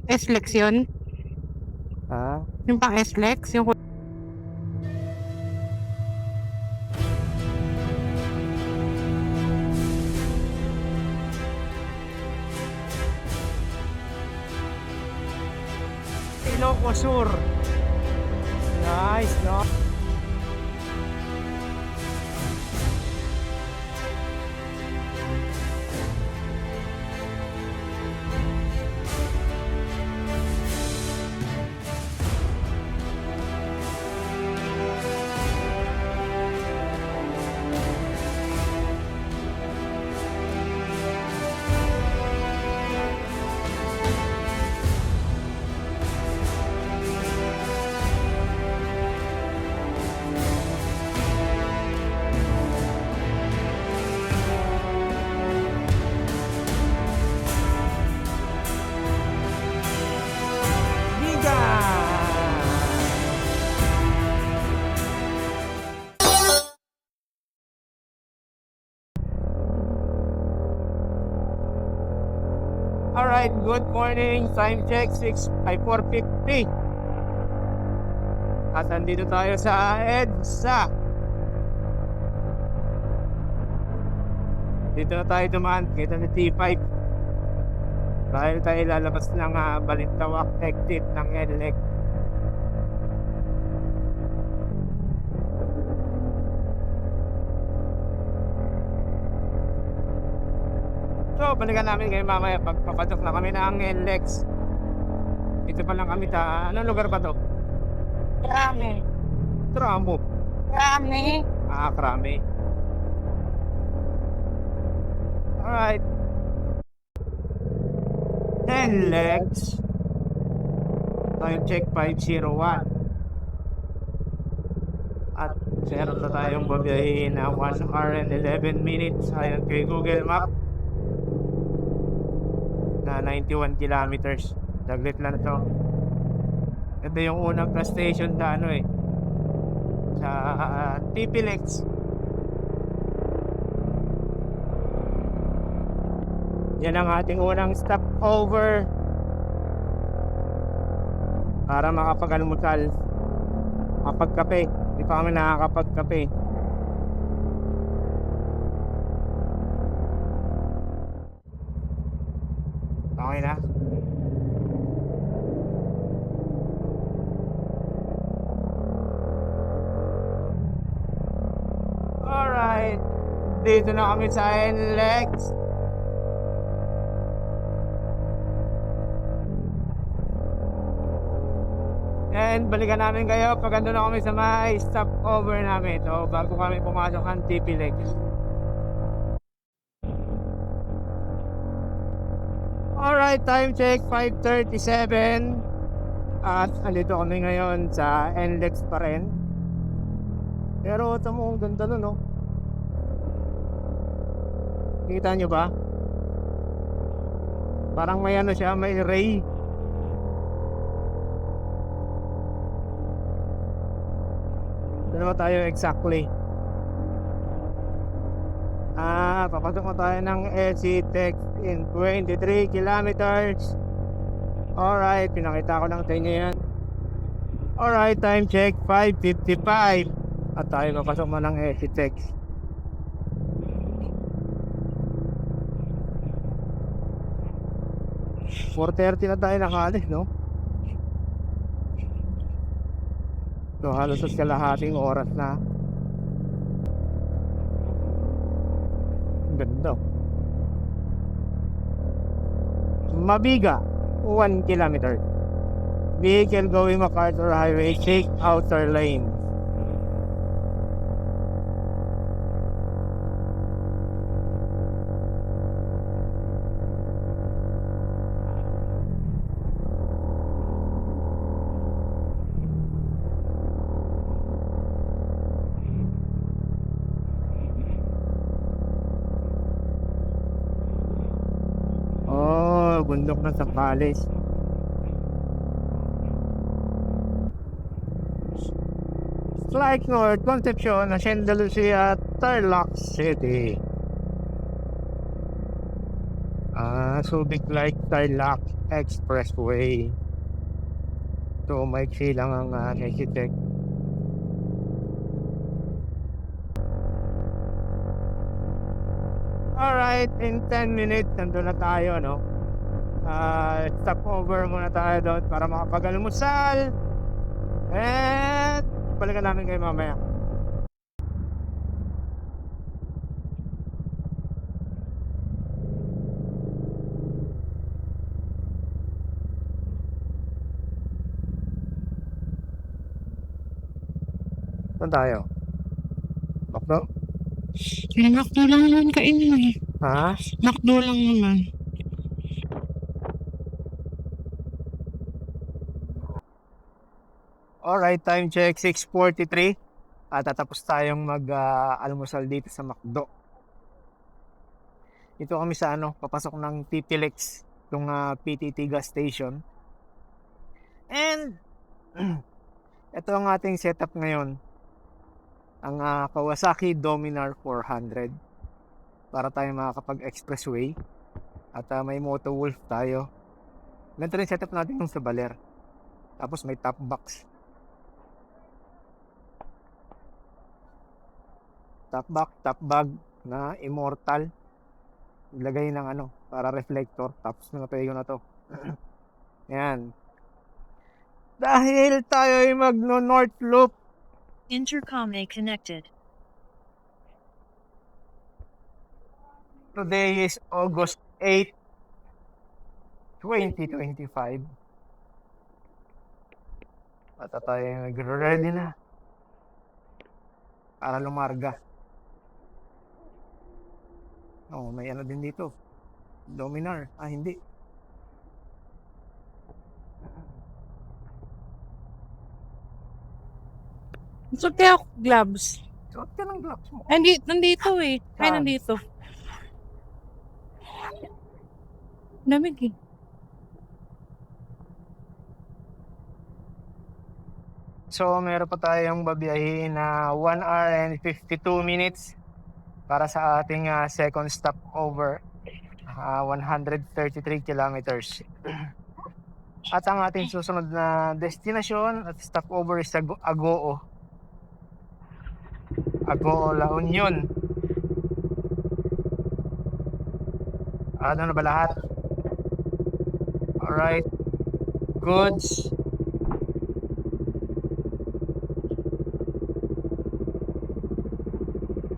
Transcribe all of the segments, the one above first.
S-Lex yun? Ha? Yung pang S-Lex? Yung Ilocos Sur. Nice, no? Biga! Alright, good morning. Time check 4:50. At andito tayo sa EDSA. Dito na tayo dumaan. Kita ni T5. Dahil tayo lalabas ng Balintawak exit ng NLEX. So, balikan namin kayo mamaya pagpapatok na kami ng NLEX. Ito pa lang kami anong lugar ba to? Krame. Tramo. Krame. Krame. Alright. NLEX. Time check 5:01. At meron na tayong babiyahin na 1 hour and 11 minutes ayon kay Google Map na 91 kilometers. Daglit lang ito. Ito yung unang na station na sa TPLEX. Yan ang ating unang stopover para makapag-almusal, makapagkape. Hindi pa kami nakakapagkape. Okay na? Alright, dito na kami sa NLEX. And balikan namin kayo pag ando na kami sa may stopover namin. So bago kami pumasok ang TPLEX. Alright, time check 5:37. At andito kami ngayon sa NLEX pa rin. Pero ito mo, ang ganda nun, no? Kita nyo ba? Parang may siya, may ray. Doon naman tayo exactly. Papasok na tayo ng ECTEX in 23 kilometers. Alright, pinakita ko lang sa inyo yan. Alright, time check 5:55. At tayo papasok na ng ECTEX. 4:30 na tayo nakaalis, no? So halos sa kalahating oras na. Ganda. Mabiga 1 kilometer. Vehicle going MacArthur Highway, take outer lane. Bundok ng Sambales. Like North, Concepcion, Hacienda Lucia, Tarlac City. Subic Light Tarlac Expressway. So may lang ang Exitec. Alright, in 10 minutes nandun na tayo, no? Stop over muna tayo doon para makapag-almusal. And balikan namin kayo mamaya. Saan tayo? Bakdo? Nakdo lang naman kainin eh. Ha? Nakdo lang naman. Alright, time check 6:43. Tatapos tayong mag-almusal dito sa McDo. Dito kami sa papasok ng TTLX, itong PTT gas station. And ito ang ating setup ngayon. Ang Kawasaki Dominar 400 para tayo makakapag-expressway. At may Moto Wolf tayo. Ganito rin setup natin yung sa Baler. Tapos may top box. Top bag na Immortal. Ilagay ng para reflector. Tapos nakapayo na to. Yan. Dahil tayo ay magno-north loop. Intercom A connected. Today is August 8, 2025. At tayo nag-ready na para lumarga. May din dito. Dominar. Hindi. Gusto kaya ako gloves. Suot ka ng gloves mo. Nandito eh. Ay, Saan? nandito. Lamig eh. So, meron pa tayong babiyahin na 1 hour and 52 minutes para sa ating second stopover. 133 kilometers. At ang ating susunod na destinasyon at stopover is Agoo. Agoo, La Union. Ano na ba lahat? Alright. Goods.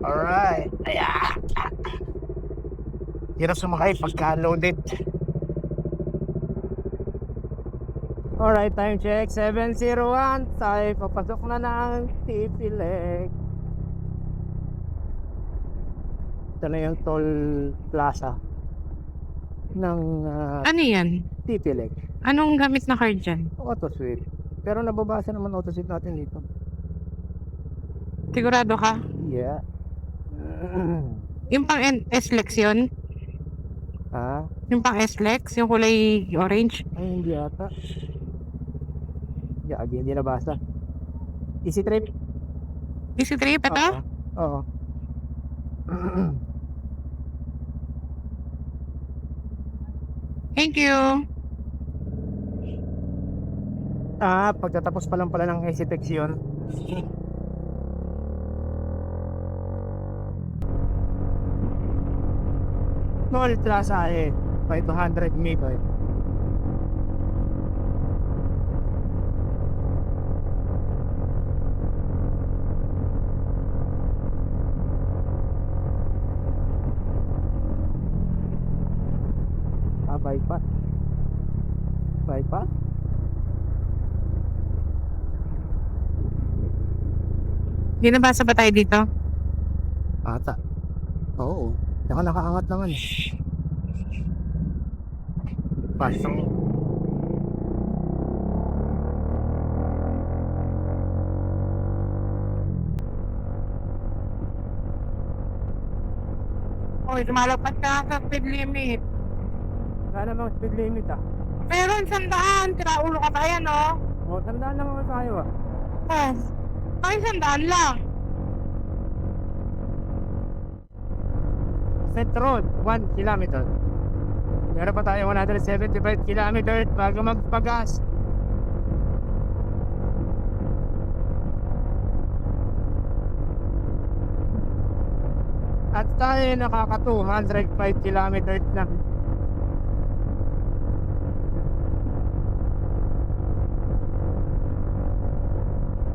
Alright. Ayan. Hirap sumakay pagka loaded. Alright, time check 7:01. Tayo papasok na ng TTLX. Ito na yung toll plaza ng Ano yan? TTLX. Anong gamit na card dyan? AutoSweet. Pero nababasa naman AutoSweet natin dito. Sigurado ka? Yeah. Yung pang S-Lex yun? Ha? Yung pang S-Lex? Yung kulay orange? Ay, hindi ata. Yeah, hindi nabasa. Easy trip? Easy trip ito? Oo. Thank you. Pagtatapos pa lang pala ng Exitex yun. Toll plaza by 200 meter. Bypass. Bypass? Di nabasa ba tayo dito? Ata. Oo. Saka nakaangat naman eh. Pasok. Oy, lumalagpas ka sa speed limit. Wala namang speed limit Meron 100. Tiraulo ka ba yan, no? Tandaan naman tayo Yes. Ay, 100 lang. Set road, 1 kilometer. Meron pa tayo 175 kilometers bago magpagas. At tayo nakaka 205 kilometers na.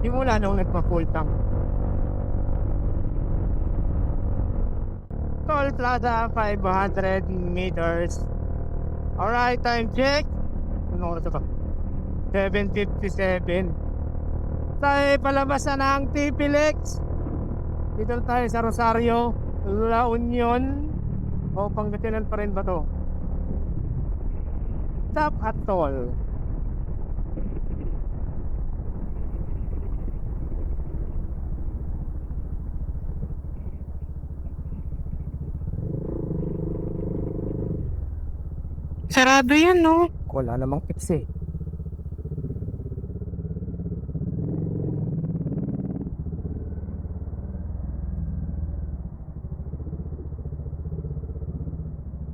Simula nung nagpa-full tank. Toll Plaza 500 meters. Alright, time check. Ano oras ba? 7:57. Tayo palabas na ng TPLEX. Dito tayo sa Rosario, La Union. O Pangasinan pa rin ba to? Stop at toll. Sarado yan, no? Wala namang tips eh.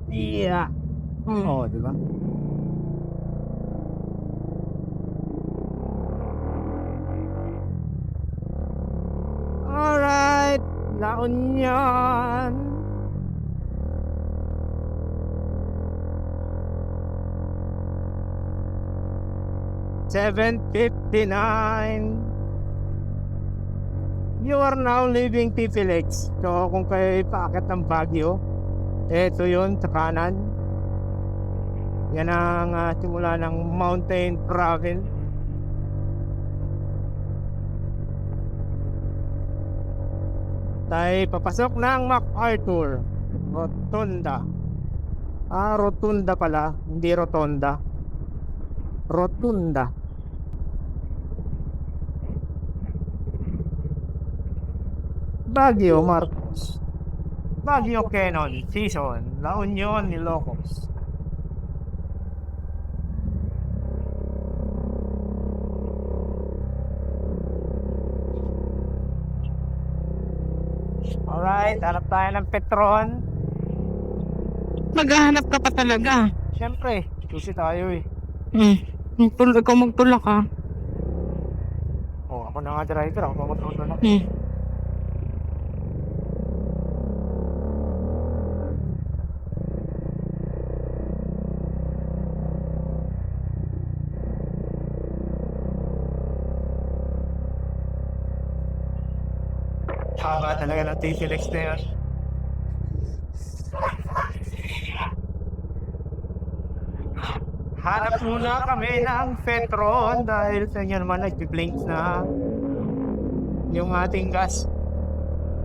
Yeah. Oo, di ba? Alright, La Union. $7:59. You are now leaving TPLEX. So kung kayo paakyat ng Baguio, eto yun sa kanan. Yan ang simula ng mountain travel. Tayo papasok ng MacArthur Rotunda. Rotunda pala, hindi Rotonda. Rotunda. Baguio Marcos, Baguio Cannon Season, La Union, Ilocos. Alright, hanap tayo ng Petron. Maghahanap ka pa talaga. Siyempre, susi tayo eh. Ikaw magtulak ka. Oh, ako na nga driver, ako magtuto na. Haba talaga ng TPLEX na yun. Hanap muna kami ng Petron dahil sa inyo naman nag-blink na yung ating gas.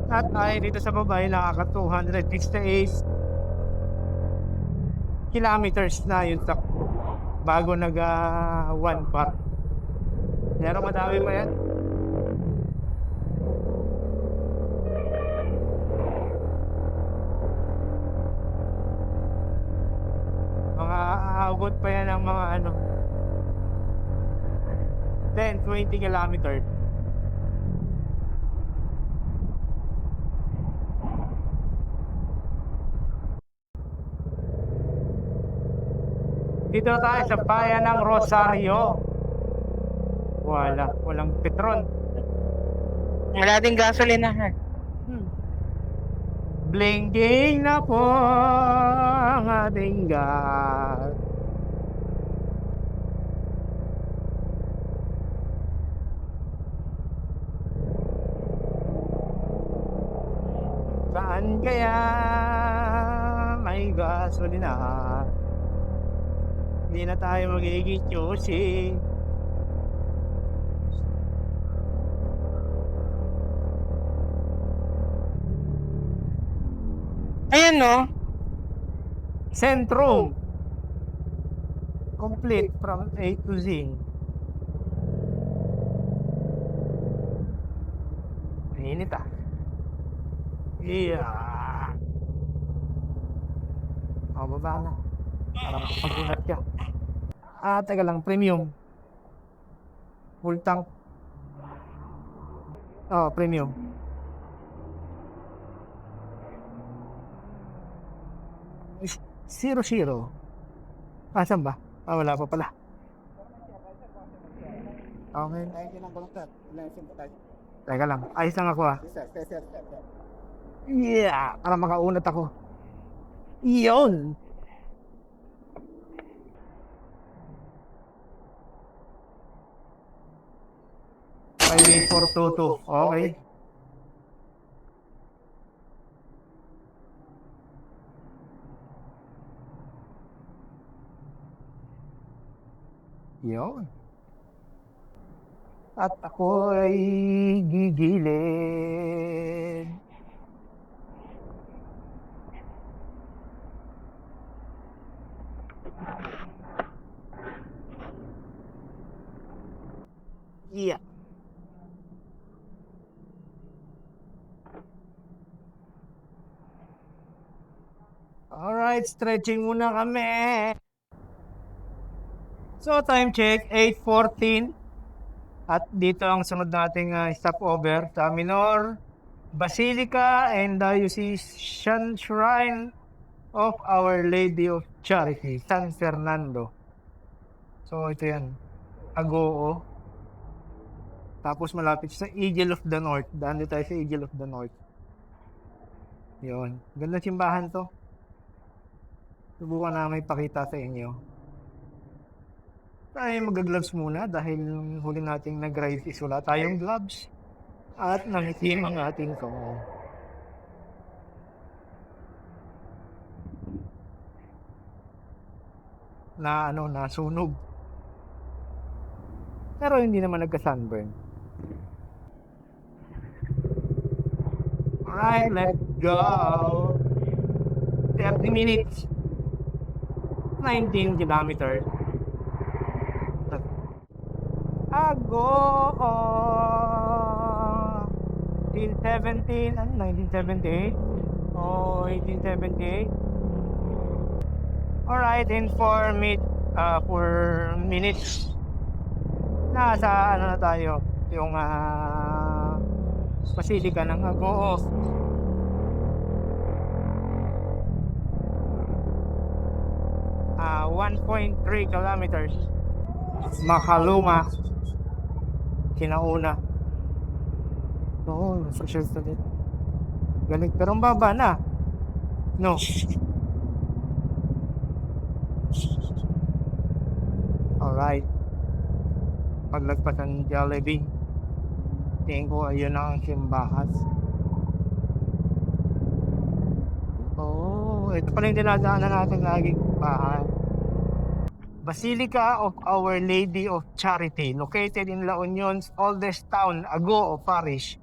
At ay dito sa babae nakaka 268 kilometers na yun sa bago nag 1 bar. Pero madami pa yan. Mga aabot pa yan ng mga 10-20 kilometers. Dito tayo sa bayan ng Rosario. Walang Petron. Wala din gasolinahan. Blinking na po ang ating gas. Saan kaya may gasolina? Hindi na tayo magiging choosy. Ayan, no? Centrum. Complete from A to Z. Mainit ah. Yeah. Baba na. Para pag-unat ka. Teka lang, premium. Full tank. Premium. Zero. Asan ba? Wala pa pala. Okay. Teka lang. Ayos lang ako Yeah! Para makaunat ako. Iyon! 58422. Okay. Yun. At ako ay gigilid. Yeah. Alright, stretching muna kami. So, time check, 8:14. At dito ang sunod nating stopover sa Minor Basilica and Diocesan Shrine of Our Lady of Charity, San Fernando. So, ito yan. Agoo. Tapos malapit sa Eagle of the North. Daan tayo sa Eagle of the North. Yun. Ganda simbahan to. Subukan namin ipakita sa inyo. Tayo mag-gloves muna dahil huli nating nag-ride is wala tayong gloves. At nangitim ang ating kamay. Nasunog. Pero hindi naman nagka-sunburn. Alright, let's go! 30 minutes. 19 kilometers. Till 1978 o 1878. Alright, in 4 minutes nasa na tayo, yung Basilica ng Agoo. Ah, 1.3 kilometers. Makaluma. Kinauna. Oo, social study. Galing, pero ang baba na. No. Alright. Paglagpas ng Jollibee. Tingin ko ayun ang simbahan. Oh, ito pala yung dinadaanan natin laging bahay. Basilica of Our Lady of Charity, located in La Union's oldest town, Agoo Parish.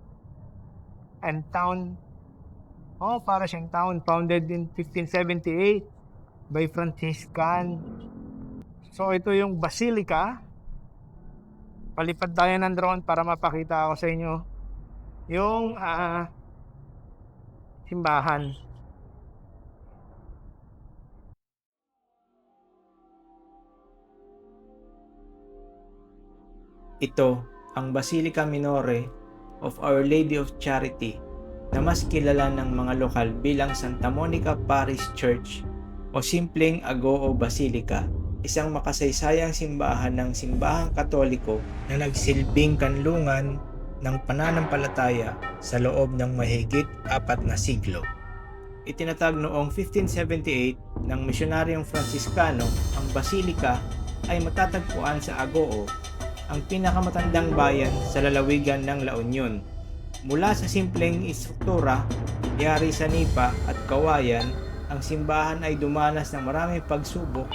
Parish and town, founded in 1578 by Franciscan. So ito yung Basilica. Palipad tayo ng drone para mapakita ako sa inyo yung simbahan. Ito ang Basilica Minore of Our Lady of Charity na mas kilala ng mga lokal bilang Santa Monica Parish Church o simpleng Agoo Basilica, isang makasaysayang simbahan ng simbahang Katoliko na nagsilbing kanlungan ng pananampalataya sa loob ng mahigit 4 na siglo. Itinatag noong 1578 ng misyonaryong Franciscano, ang Basilica ay matatagpuan sa Agoo, ang pinakamatandang bayan sa lalawigan ng La Union. Mula sa simpleng istruktura, yari sa nipa at kawayan, ang simbahan ay dumanas ng maraming pagsubok,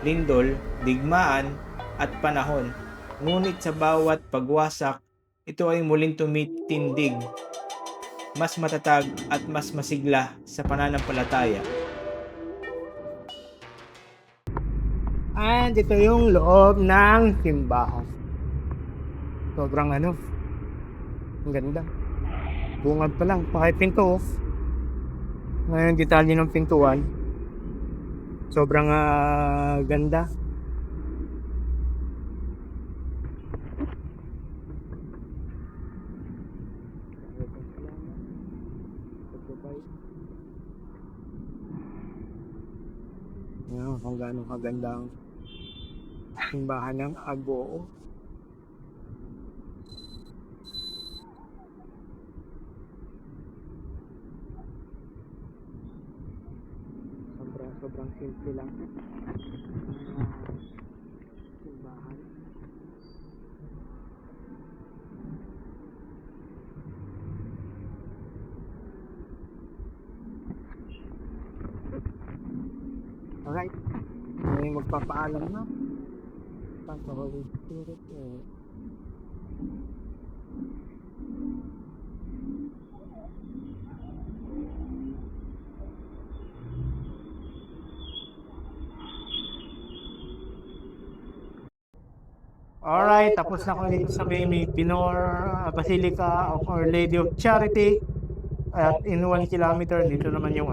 lindol, digmaan at panahon. Ngunit sa bawat pagwasak, ito ay muling tumitindig, mas matatag at mas masigla sa pananampalataya. And ito yung loob ng simbahan. Sobrang ang ganda. Bungad pa lang, pakipinto. Ngayon, detalye ng pintuan. Sobrang ganda. Yan. kung gaano kaganda ang simbahan ng Agoo. Sobrang simple lang simbahan. Alright, may magpapaalam na Papa Holy Spirit Alright, tapos na ko dito sa may Pinor Basilica of Our Lady of Charity. At in 1 kilometer, dito naman yung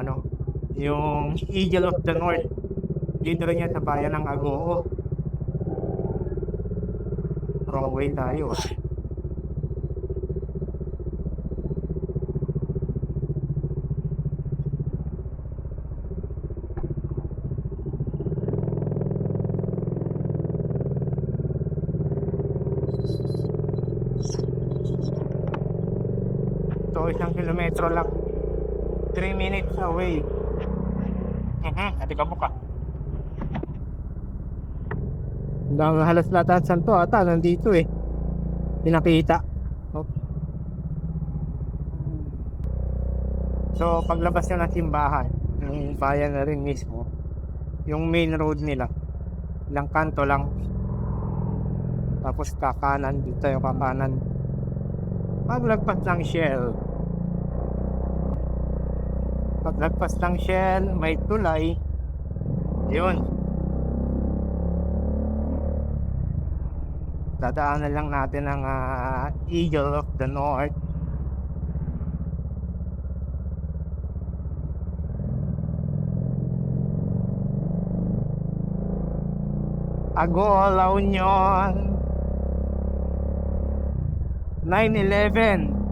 yung Eagle of the North. Dito rin yan sa bayan ng Agoo. Wrong way tayo. So, 1 kilometro lang. 3 minutes away. Ati ka buka. Ang halos lahat ng santo ata nandito pinakita. So paglabas nyo ng simbahan, yung bayan na rin mismo, yung main road nila, ilang kanto lang, tapos kakanan, dito tayo kakanan. Paglagpas ng Shell, may tulay, yun. Dadaanan lang natin ang Eagle of the North. Agoo, La Union, 9/11.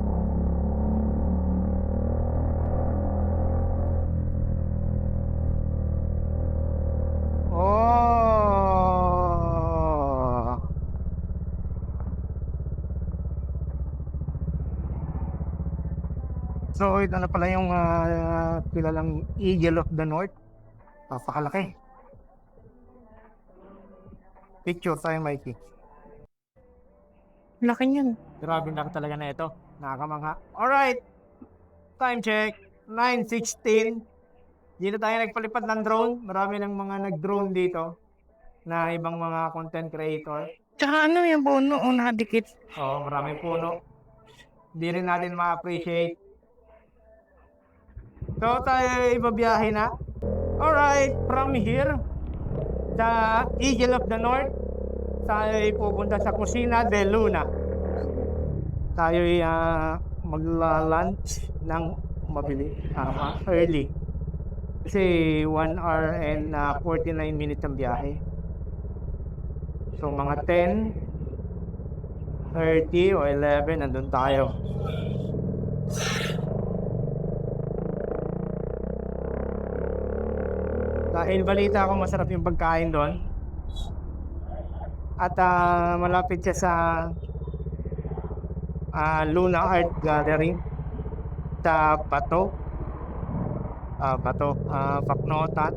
So ito na pala yung kilalang Eagle of the North. Papakalaki. Picture tayo, Mikey. Laki niyan. Grabe laki talaga na ito. Nakakamangha. Alright. Time check. 9:16. Dito tayo nagpalipad ng drone. Marami ng mga nag-drone dito na ibang mga content creator. Tsaka yung puno nakadikit. Oo, maraming puno. Hindi rin natin ma-appreciate. So tayo ibabiyahe na. Alright, from here sa Eagle of the North, tayo pupunta sa Cocina de Luna. Tayo magla-lunch ng mabili, early. Kasi 1 hour and 49 minutes ang biyahe. So mga 10:30 o 11 nandun tayo. Dahil balita ko masarap yung pagkain doon. At malapit siya sa Luna Art Gallery sa Paknotan.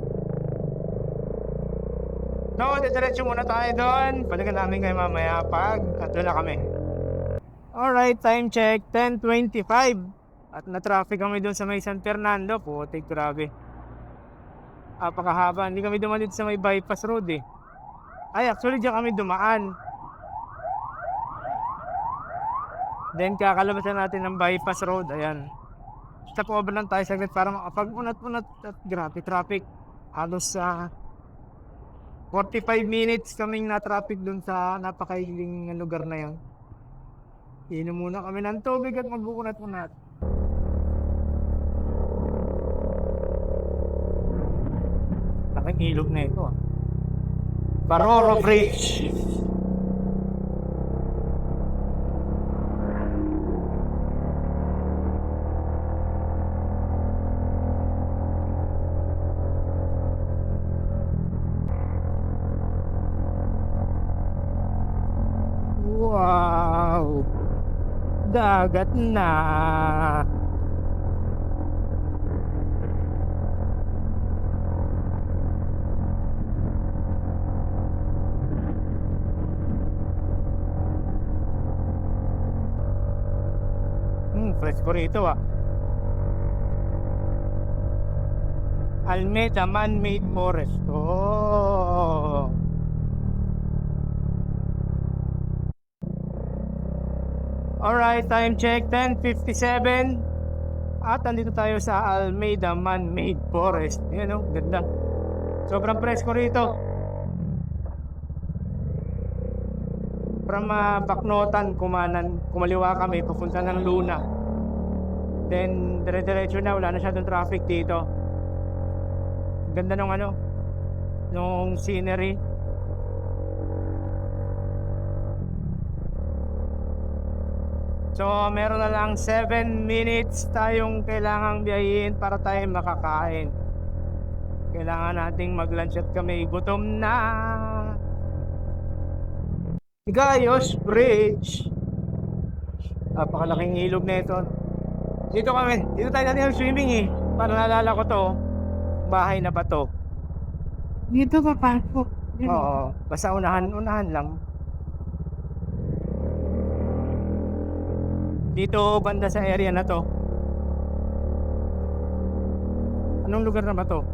So, diretso muna tayo doon. Balikan namin kayo mamaya pag doon na kami. Alright, time check, 10:25. At na-traffic kami doon sa may San Fernando. Putik, grabe. Apakahaba. Hindi kami dumaan dito sa may bypass road Ay, actually diyan kami dumaan. Then kakalabasan natin ng bypass road. Ayan. Stop over lang tayo saglit para makapag-unat-unat at grabe traffic. Halos 45 minutes kaming na-traffic dun sa napakailing lugar na yan. Inom muna kami ng tubig at mag-unat-unat. Laking ilog na ito Baroro Bridge. Wow! Dagat na! Presko rito ah. Almeda Man-Made Forest. Oh. Alright, time check 10:57. At andito tayo sa Almeida Man-Made Forest. Yan oh, ganda. Sobrang presko rito. From Baknotan, kumaliwa kami papunta ng Luna. Then dire-diretso na, wala na siya traffic dito. Ganda nung nung scenery. So meron na lang 7 minutes tayong kailangang biyahin para tayo makakain. Kailangan nating mag-lunch at kami gutom na. Gayos Bridge. Napakalaking ilog na ito. Dito tayo natin swimming eh. Para naalala ko to, bahay na ba to? Dito papasok. Oo, basta unahan lang. Dito banda sa area na to. Anong lugar na ba to?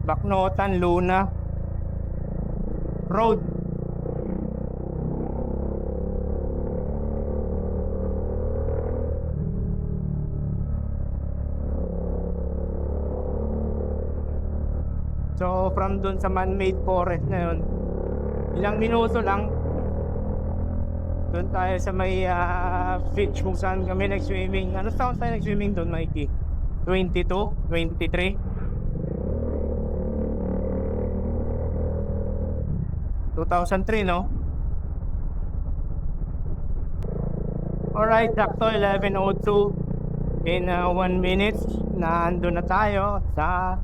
Baknotan, Luna Road. So from dun sa man-made forest na yun, ilang minuto lang doon tayo sa may beach kung saan kami nag-swimming. Ano taon tayo nag-swimming doon, Mikey? 22? 23? 2003, no? Alright, sakto 11:02. In 1 minute na ando na tayo sa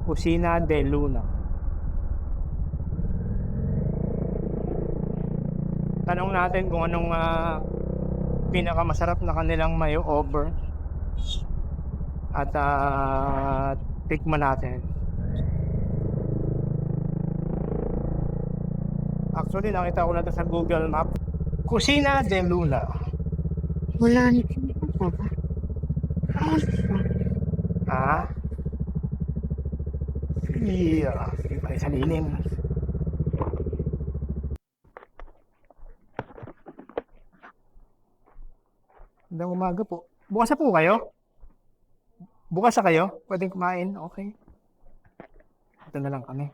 Kusina de Luna. Tanong natin kung anong pinakamasarap na kanilang mayo over. At tikman natin. Actually, nakita ko na ito sa Google Map. Kusina de Luna. Wala nito pa ba? Ah? Yeah. Hindi pa rin sa lilim. Magandang umaga po. Bukas na po kayo? Bukas na kayo? Pwedeng kumain? Okay. Ito na lang kami.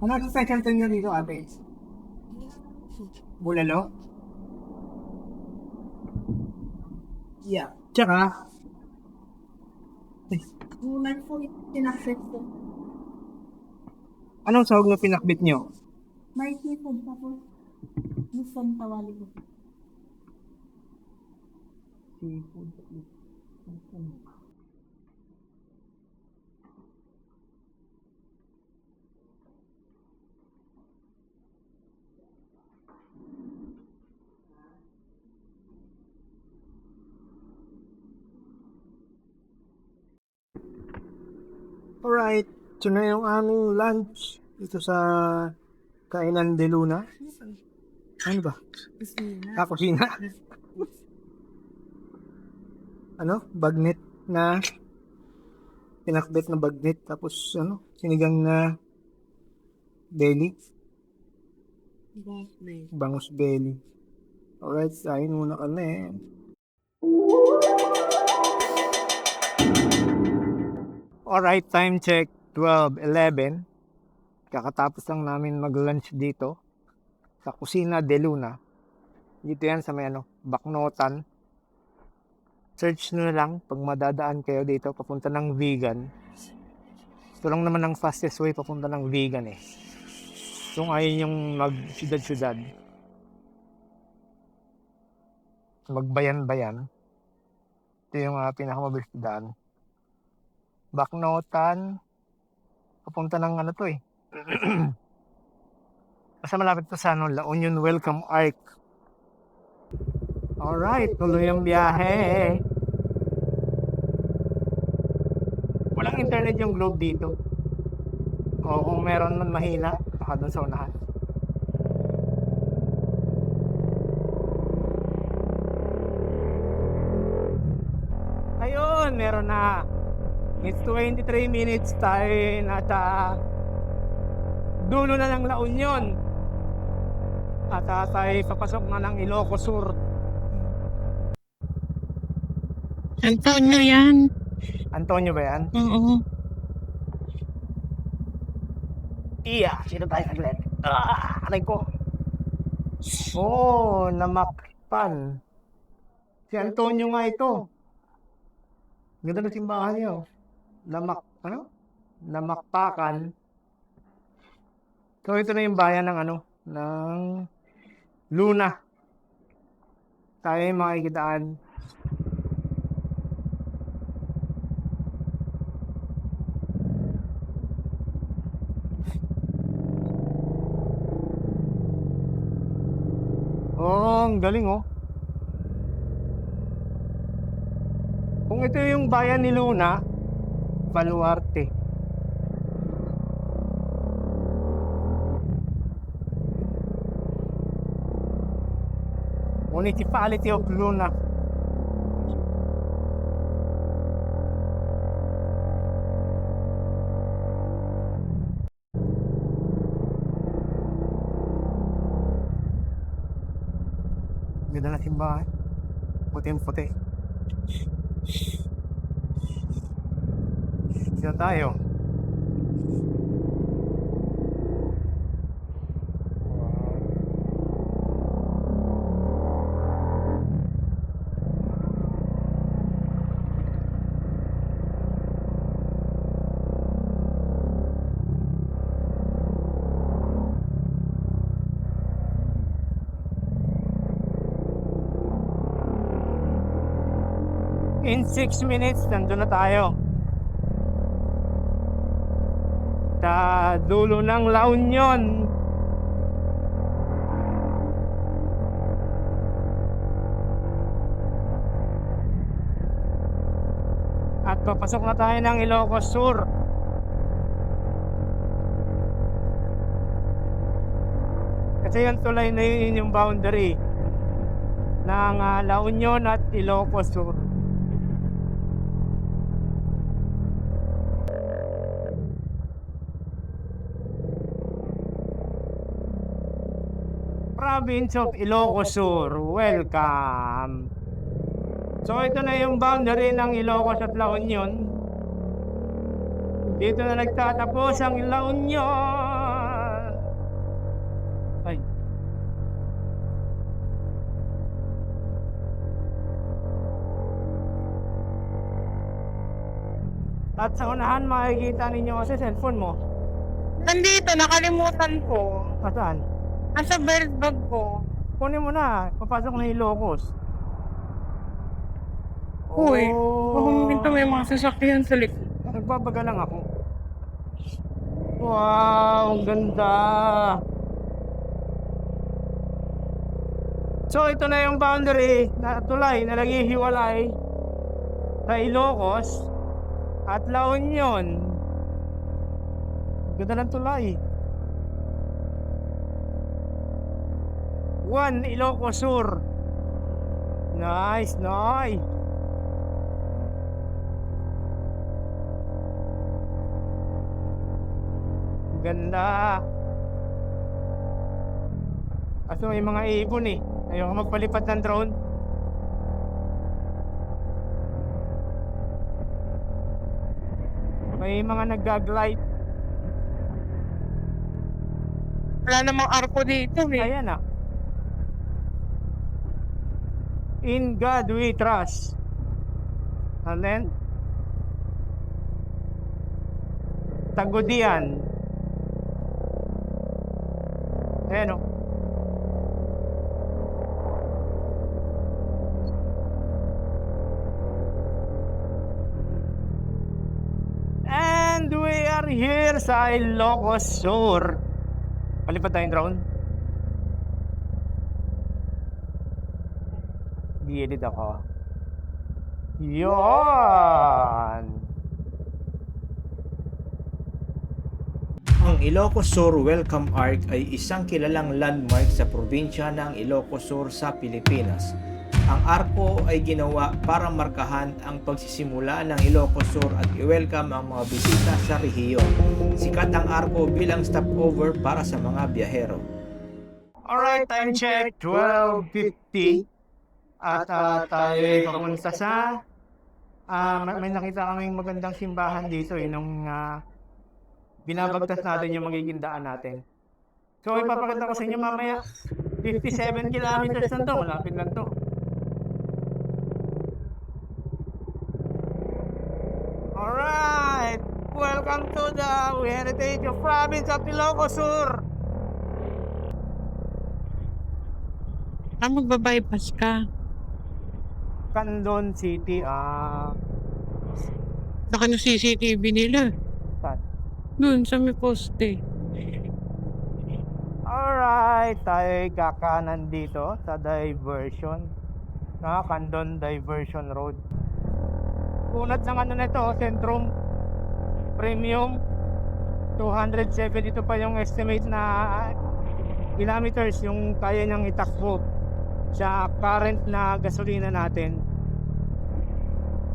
Ano ang specialty nyo dito, ate? Bulalo? Yeah. Tsaka? Ulan po tinaksit ko. Anong sahog na pinakbit nyo? May seafood pa po. Gusto tawali ko. Seafood. Alright, ito na yung aming lunch dito sa Kainan de Luna. Ano ba? Kusina. Ano? Bagnet na pinakbet na bagnet, tapos sinigang na belly. Bangus belly. Alright, kain muna kami. Alright, time check 12:11. Kakatapos lang namin mag-lunch dito sa Kusina de Luna. Dito yan sa may Baknotan. Search nyo na lang pag madadaan kayo dito papunta ng Vegan. Ito lang naman ang fastest way papunta ng Vegan eh. Kung ayaw yung mag-syudad-syudad, magbayan-bayan, ito yung pinakamabilis daan. Baknotan. Papunta ng ano to eh. Basta malapit to sa ano, La Union Welcome Arc. Alright, tuloy ang biyahe. Walang internet yung Globe dito. O kung meron man mahina, baka doon sa unahan. Ayun, meron na. It's 23 minutes tayo nasa dulo na ng La Union. At tayo papasok na ng Ilocos Sur. Antonio yan. Antonio ba yan? Oo. Iya, sino tayo saglit? Aray ko. Oh, namakpan. Si Antonio nga ito. Ganda na simbahan niyo. Namakpakan. So ito na yung bayan ng ano, ng Luna. Tayo yung makikitaan. Oh, ang galing oh. Kung ito yung bayan ni Luna, Baluarte. Municipality of Luna. Ganda na simbahan. Puting-puti. Dito tayo. In 6 minutes, nandun na tayo. Sa dulo ng La Union. At papasok na tayo ng Ilocos Sur. Kasi yung tulay na yun yung boundary ng La Union at Ilocos Sur. Province of Ilocos Sur, welcome. So ito na yung boundary ng Ilocos at La Union. Dito na nagtatapos ang La Union. Ay. At sa unahan makikita ninyo kasi cellphone mo. Nandito, nakalimutan ko. Saan? Nasa belt bag ko. Kunin mo na, papasok na Ilocos. Uy, pumunta may mga sasakyan sa likod. Nagbabaga lang ako. Wow, ang ganda. So ito na yung boundary na tulay na naghihiwalay sa Ilocos at La Union. Ganda ng tulay. 1 Ilocos Sur. Nice, nice. Ganda. Kaso may mga ibon eh. Ayaw magpalipad ng drone. May mga nag-glide. Wala namang arko dito eh. Ayan ah. In God we trust. And then Tagodian. Ayan o. And we are here sa Ilocos Sur. Palipad tayong drone. Gilid ako. Yon! Ang Ilocos Sur Welcome Arc ay isang kilalang landmark sa probinsya ng Ilocos Sur sa Pilipinas. Ang arko ay ginawa para markahan ang pagsisimula ng Ilocos Sur at i-welcome ang mga bisita sa rehiyon. Sikat ang arko bilang stopover para sa mga biyahero. Alright, time check, 12:50. At tayo ay papunta sa may nakita kaming magandang simbahan dito nung binabagtas natin yung magiging daan natin. So ipapakita ko sa inyo mamaya. 57 kilometers lang to, malapit lang to. Alright, welcome to the Heritage of Province of Ilocos Sur. Magbabypass ka. Candon City, Saka ng CCTV nila. saan? Doon sa may poste. Alright, tayo kakanan dito sa diversion. Candon Diversion Road. Unat ng ano nito, Centrum Premium. 272 pa yung estimate na kilometers yung kaya niyang itakbo sa current na gasolina natin.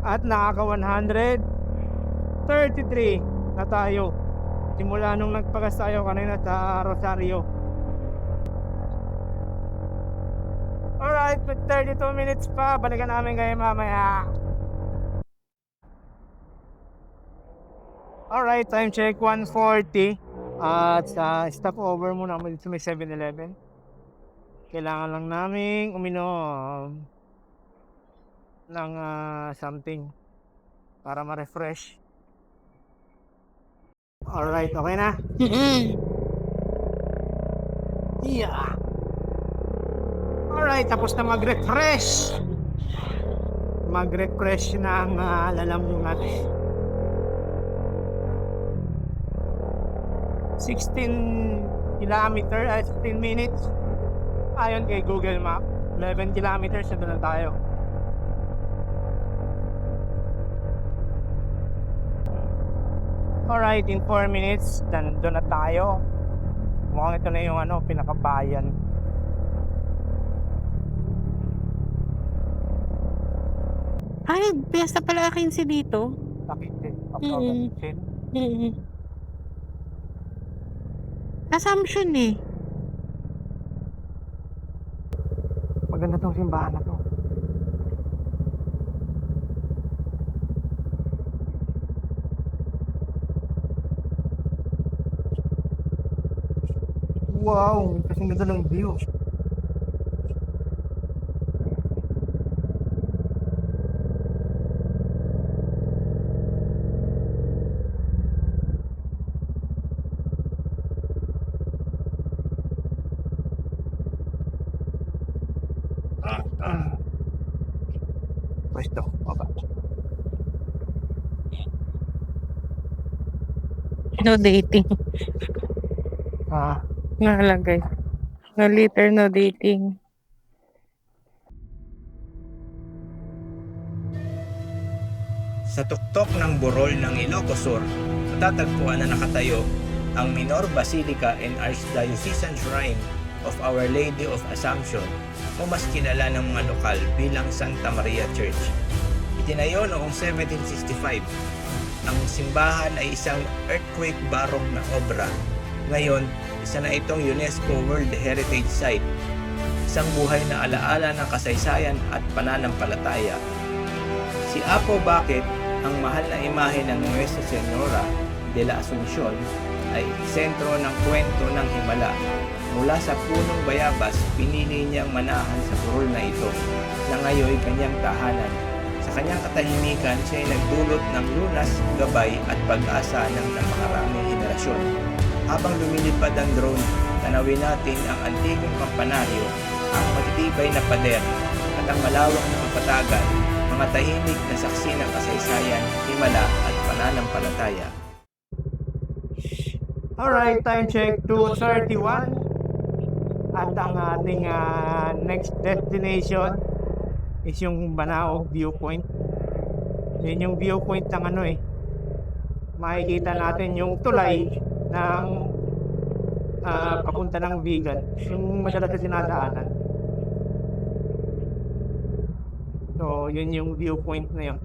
At nakaka 133 na tayo simula nung nagpagas tayo kanina sa Rosario. Alright, with 32 minutes pa, balikan namin kayo mamaya. Alright, time check 1:40. At stop over muna sa may 7-Eleven. Kailangan lang naming uminom ng something para ma-refresh. Alright, okay na? Yeah. Alright, tapos na mag-refresh. Mag-refresh na ang lalamunan natin. 16 minutes. Ayon kay Google Map, 11 kilometers na doon tayo. Alright, in 4 minutes, doon na tayo. Mukhang ito na yung pinakabayan. Ay, piyesta pala 15 dito. Sakit eh. Assumption eh. Maganda tong simbahan na to. Wow, kasing ganda ng view. Pwesto, baba. No dating. Nakalagay. No liter, no dating. Sa tuktok ng burol ng Ilocos Sur, matatagpuan na nakatayo ang Minor Basilica and Archdiocesan Shrine of Our Lady of Assumption o mas kilala ng mga lokal bilang Santa Maria Church. Itinayo noong 1765. Ang simbahan ay isang earthquake baroque na obra. Ngayon, isa na itong UNESCO World Heritage Site. Isang buhay na alaala ng kasaysayan at pananampalataya. Si Apo Bakit, ang mahal na imahe ng Nuestra Señora de la Asunción, ay sentro ng kwento ng Himala. Mula sa punong bayabas, pinili niyang manahan sa burol na ito, na ngayon kanyang tahanan. Sa kanyang katahimikan, siya ay nagdulot ng lunas, gabay at pag-asa ng napakaraming henerasyon. Habang lumilipad ang drone, tanawin natin ang antigong kampanaryo, ang matitibay na pader, at ang malawak na kapatagan, mga tahimik na saksi ng kasaysayan, himala at pananampalataya. Alright, time check 2:31. At ang ating next destination is yung Banao Viewpoint. Yun yung viewpoint ng ano eh. Makikita natin yung tulay ng papunta ng Vigan. Yung madalas na sinadaanan. So, yun yung viewpoint na yun.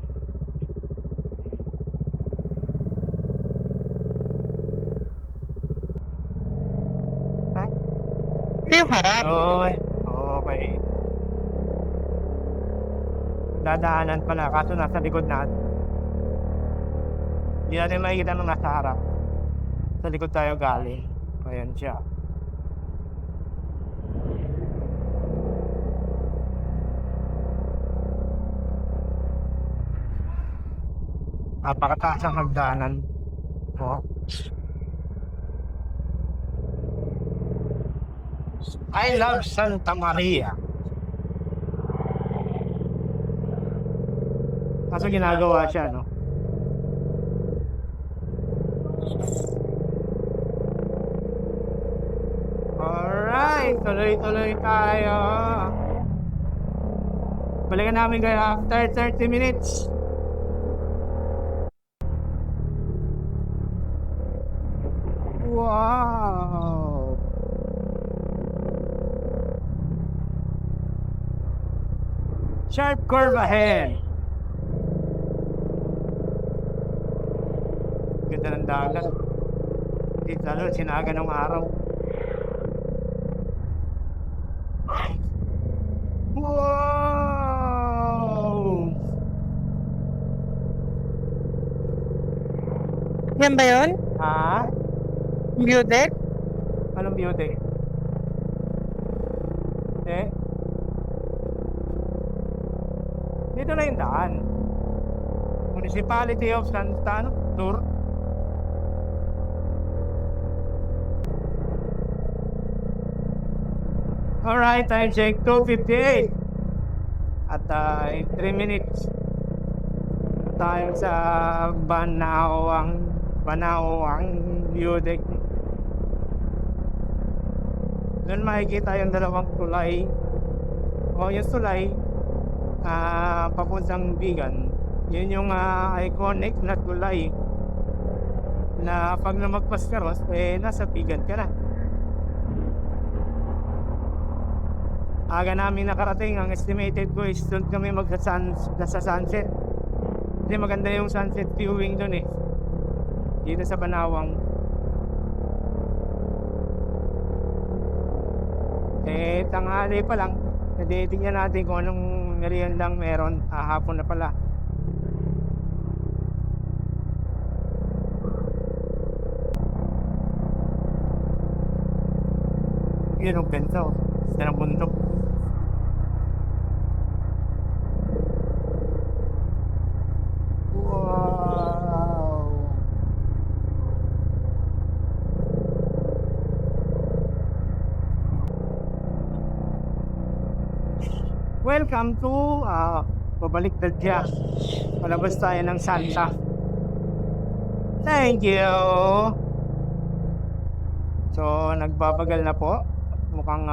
Yung harap. Okay. Okay. Dadaanan pala, kaso nasa likod natin. Hindi natin makikita nung nasa harap. Sa likod tayo galing. Ayan siya. Napakataas ang hagdanan. Oh. I love Santa Maria. Kaso ginagawa siya, no? Alright, tuloy-tuloy tayo. Balikan namin kayo after 30 minutes. Wow! Sharp curve ahead. Ganda ng dagat. Dito lalo, sinaga ng araw. Wow! Yan ba yun? Ha? View deck? Anong beauty? Eh? Dito na yung daan. Municipality of Santa Tur. Alright, time check 2:58. At in 3 minutes tayo sa Banaoang view deck. Doon makikita yung dalawang tulay. O yung tulay papuntang Vigan. Yun yung iconic na tulay na pag namagpas ka ros, nasa Vigan ka na. Aga namin nakarating, ang estimated ko is doon kami nasa sunset. Kasi maganda yung sunset viewing doon eh. Dito sa Banawang. Tanghali pa lang. Tingnan natin kung anong meriendang meron. Hapon na pala. Yun ang ganda oh. Sa bundok. Wow! Welcome to pabaliktad siya. Palabas tayo ng Santa. Thank you. So nagbabagal na po. Mukhang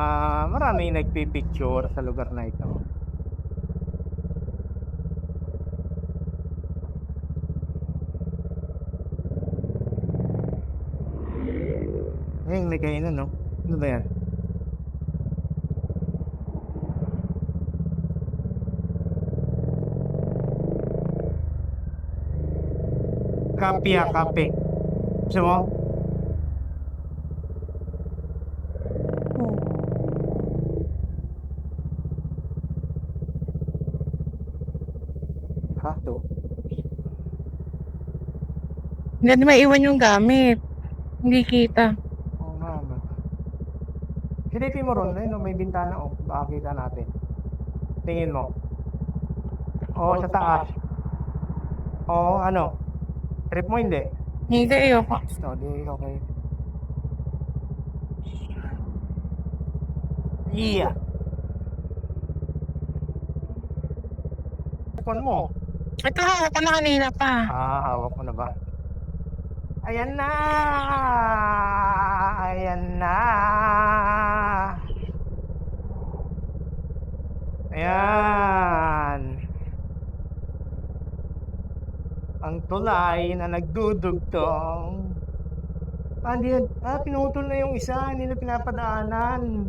maraming nagpipicture sa lugar na ito. Ayun, may kainan, no? Ano ba yan? Kapya, kape. Gusto mo? Ha? To? Hindi maiwan yung gamit. Hindi kita. Oo nga, man. Silipin mo ron, may bintana, oh. Baka kita natin. Tingin mo. Oo, sa taas. Oo, ano? Trip mo hindi? Hindi, ayoko. No, di okay. Yeah. Phone mo. Ito hawak ko na kanina pa. Hawak mo na ba? Ayan na! Ayan na! Ayan! Ang tulay na nagdudugtong. Hindi yan. Pinutol na yung isa. Hindi na pinapadaanan.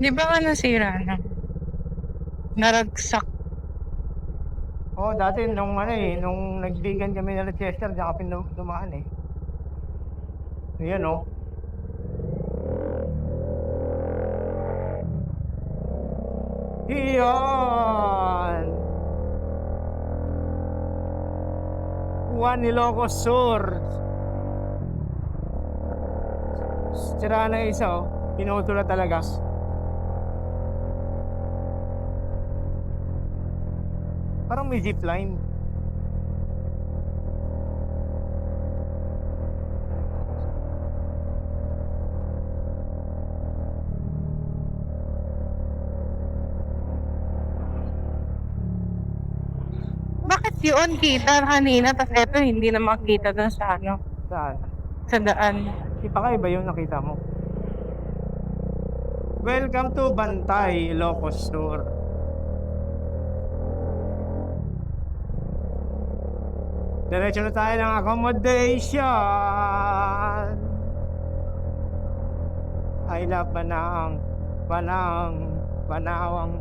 Di ba nga nasira na? Naragsak. Dati nung nung nagbigan kami na Chester, diyan kami dumaan eh. Ayan oh. Iyon! Juan Ilocos Sur. Sira na isa oh. Pinutol na talaga. Parang may zipline. Bakit yun kita kanina tapos eto hindi na makita dun sa ano, Saan? sa daan? Ipakaiba yung nakita mo. Welcome to Bantay, Ilocos Sur. Diretso na tayo ng accommodation. I love Banang. Banawang.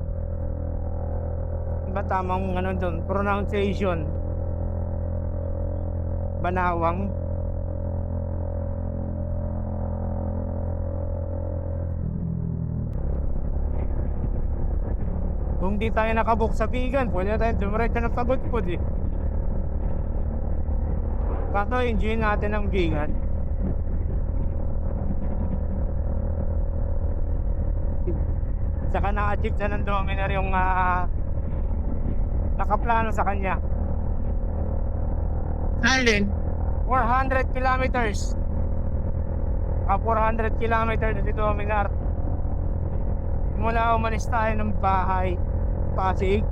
Ba tamang doon? Pronunciation. Banawang. Kung di tayo nakabook sa vegan, pwede na tayo dumiretso ng pagod-pod eh. Kaso enjoy natin ang vegan. Saka na-achieve na ng Dominar yung nakaplano sa kanya. Alin? 400 kilometers. 400 kilometers na si Dominar. Mula umalis tayo ng bahay, Pasig.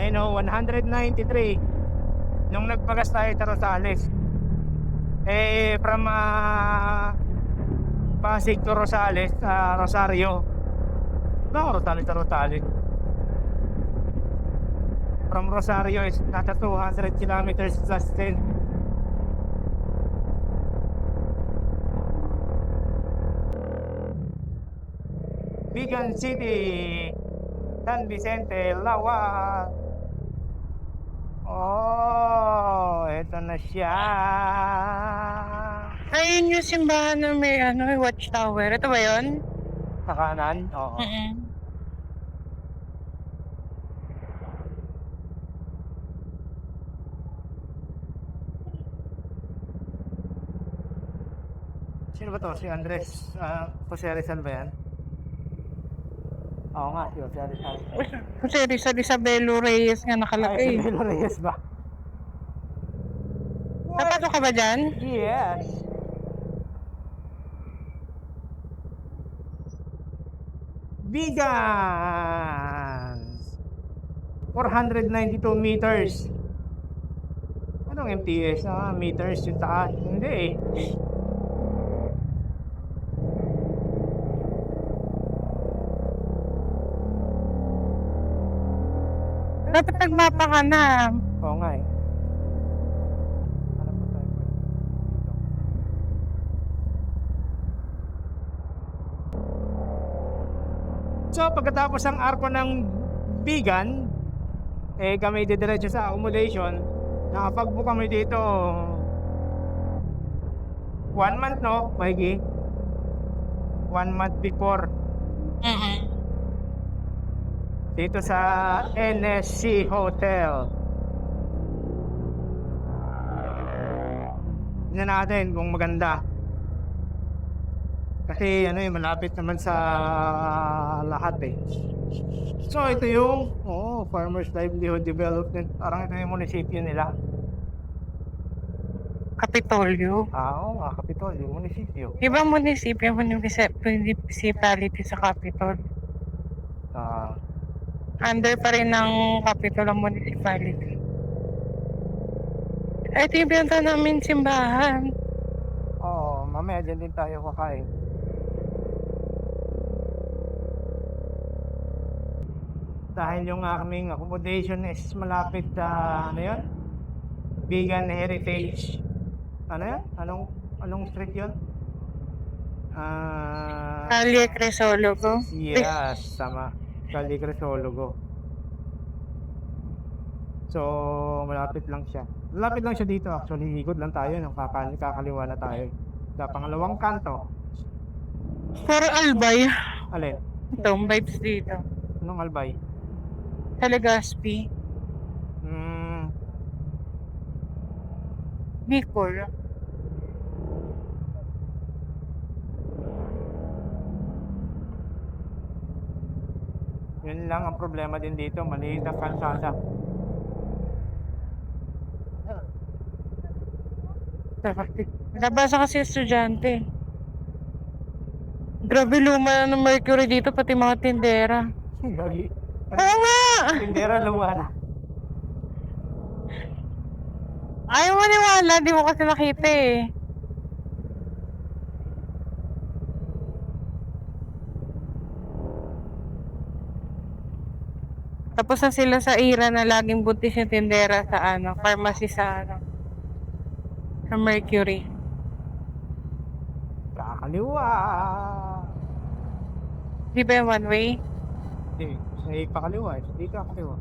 Ayun o, 193 nung nagpagas tayo sa Rosales. From Pasig to Rosales, Rosario. Rosales to Rosales. From Rosario is nasa 200 kilometers plus 10. Bigan City, San Vicente, Lawa. Eto na siya. Ayun yung simbahan na may may watchtower. Ito ba yun? Sa kanan? Oo. Sino ba to? Si Andres Jose Rizal ba yan? Oo nga, si Jose Rizal. Kasi Rizal Isabelo Reyes nga nakalagay. Ay, Milo Reyes ba? Napasok ka ba dyan? Yes. Bigans 492 meters. Anong MTS? Meters yung taas. Hindi eh. Dapat nagmapa ka na. Oo nga eh. Hanap pa tayo. So pagkatapos ang arko ng Bigan, kami didiretso sa accommodation. Nakapag-book kami dito 1 month, no, Mikey? 1 month before. Dito sa NSC Hotel. Tingnan natin kung maganda. Kasi malapit naman sa lahat eh. So ito yung Farmers Livelihood Development. Parang ito yung munisipyo nila. Kapitolyo. Oo, Kapitol, yung munisipyo. Ibang munisipyo, municipality sa Capitol. Ah, Under pa rin ng Capitol Municipality. Ito yung pinunta namin simbahan. Oo, mamaya dyan din tayo kakain. Dahil yung aming accommodation is malapit sa, ano yun? Vegan Heritage. Ano yun? Anong street yun? Kalye Crisologo. Yes, tama. Calle Crisologo. So, malapit lang siya. Malapit lang siya dito actually. Ikot lang tayo. Kakaliwa na tayo. Sa pangalawang kanto. Puro Albay. Alin? Itong vibes dito. Anong Albay? Sa Legazpi. Bicol. Yun lang ang problema din dito. Maliit ang kalsada. Nabasa kasi estudyante. Grabe luma na ng Mercury dito, pati mga tindera. Gagi. Oo nga! Tindera luwana. Ayaw maniwala, di mo kasi nakita eh. Tapos na sila sa ira na laging buntis yung tindera sa pharmacy sa sa Mercury. Kakaliwa. Di ba yung one way? Hindi. Sa pakaliwa. Dito kakaliwa.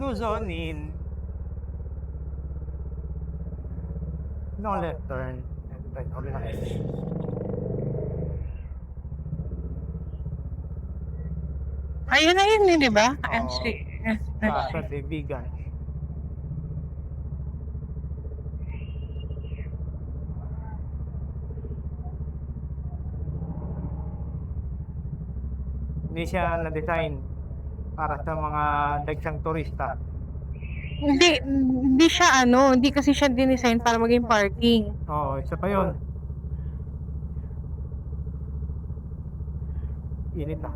Luzonin. No left turn. Right, organize. Ayun na yun, di ba? Oo. Sa Vegan. Hindi siya na-design para sa mga dagsang turista. Hindi siya hindi kasi siya dinesign para maging parking. Oo, isa pa yun. Init na.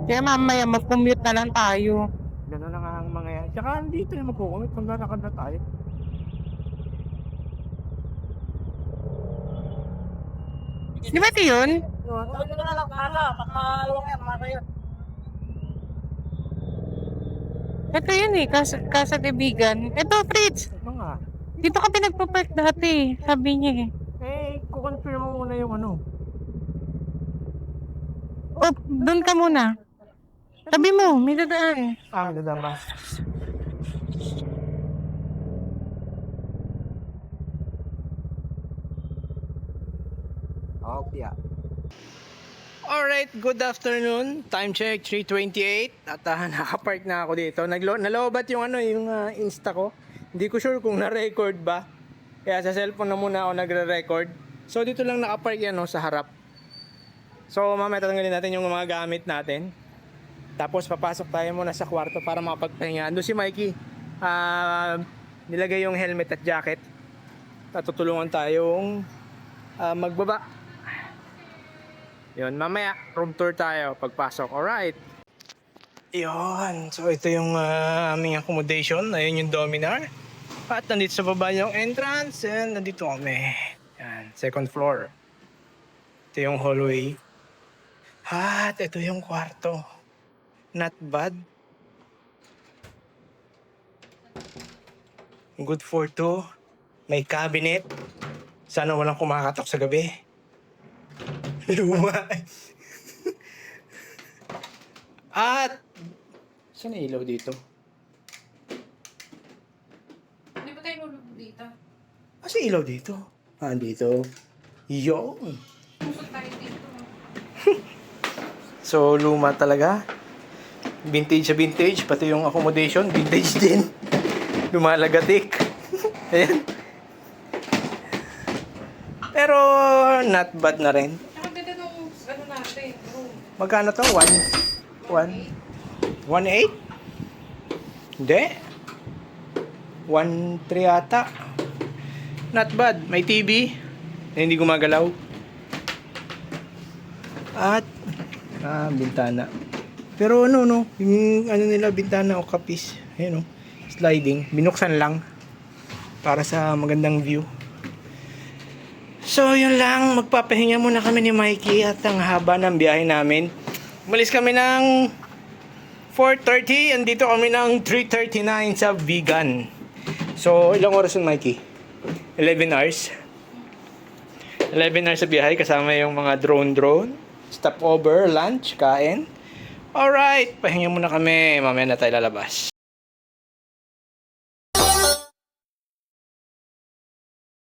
Kaya mamaya mag-commute na lang tayo. Gano'n na nga ang mga yan. Tsaka dito na magkukumit kung lalakad na tayo. Di ba ito yun? Ito yun eh, Casa de Bigan. Ito, Fritz. Ano nga? Dito ka pinagpapark dati, sabi niya eh. Kukonfirm mo muna yung ano. Oh, doon ka muna. Sabi mo, may dadaan. May dadama. Okay. Alright, good afternoon. Time check, 3:28. At nakapark na ako dito. Nalobat yung yung Insta ko. Hindi ko sure kung na-record ba. Kaya sa cellphone na muna ako nagre-record. So dito lang nakapark yan sa harap. So mamaya tatanggalin natin yung mga gamit natin. Tapos papasok tayo muna sa kwarto para makapagpahinga. Doon si Mikey. Nilagay yung helmet at jacket. Tutulungan tayong magbaba. Yun, mamaya room tour tayo pagpasok. Alright. Yun. So ito yung aming accommodation. Ayun yung Dominar. At nandito sa baba yung entrance. And nandito kami. Yan, second floor. Ito yung hallway. At ito yung kwarto. Not bad. Good for two. May cabinet. Sana walang kumakatok sa gabi. Luma. At saan ang ilaw dito? Hindi ba tayo nulog dito? Kasi ilaw dito. Dito. Yun. Pusok tayo dito. So, luma talaga. Vintage sa vintage. Pati yung accommodation, vintage din. Lumalagatik. Ayan. Pero not bad na rin. Ang ganda nung ano natin. Magkano to? 1.8? Hindi. 1.3 ata. Not bad. May TV na hindi gumagalaw. At bintana. Pero ano no, yung ano nila bintana o kapis. Ayun sliding. Binuksan lang para sa magandang view. So, yun lang. Magpapahinga muna kami ni Mikey at ang haba ng biyahe namin. Umalis kami ng 4:30. Andito kami ng 3:39 sa Vegan. So, ilang oras yun, Mikey? 11 hours. 11 hours sa biyahe kasama yung mga drone. Stopover, lunch, kain. Alright, pahinga muna kami. Mamaya na tayo lalabas.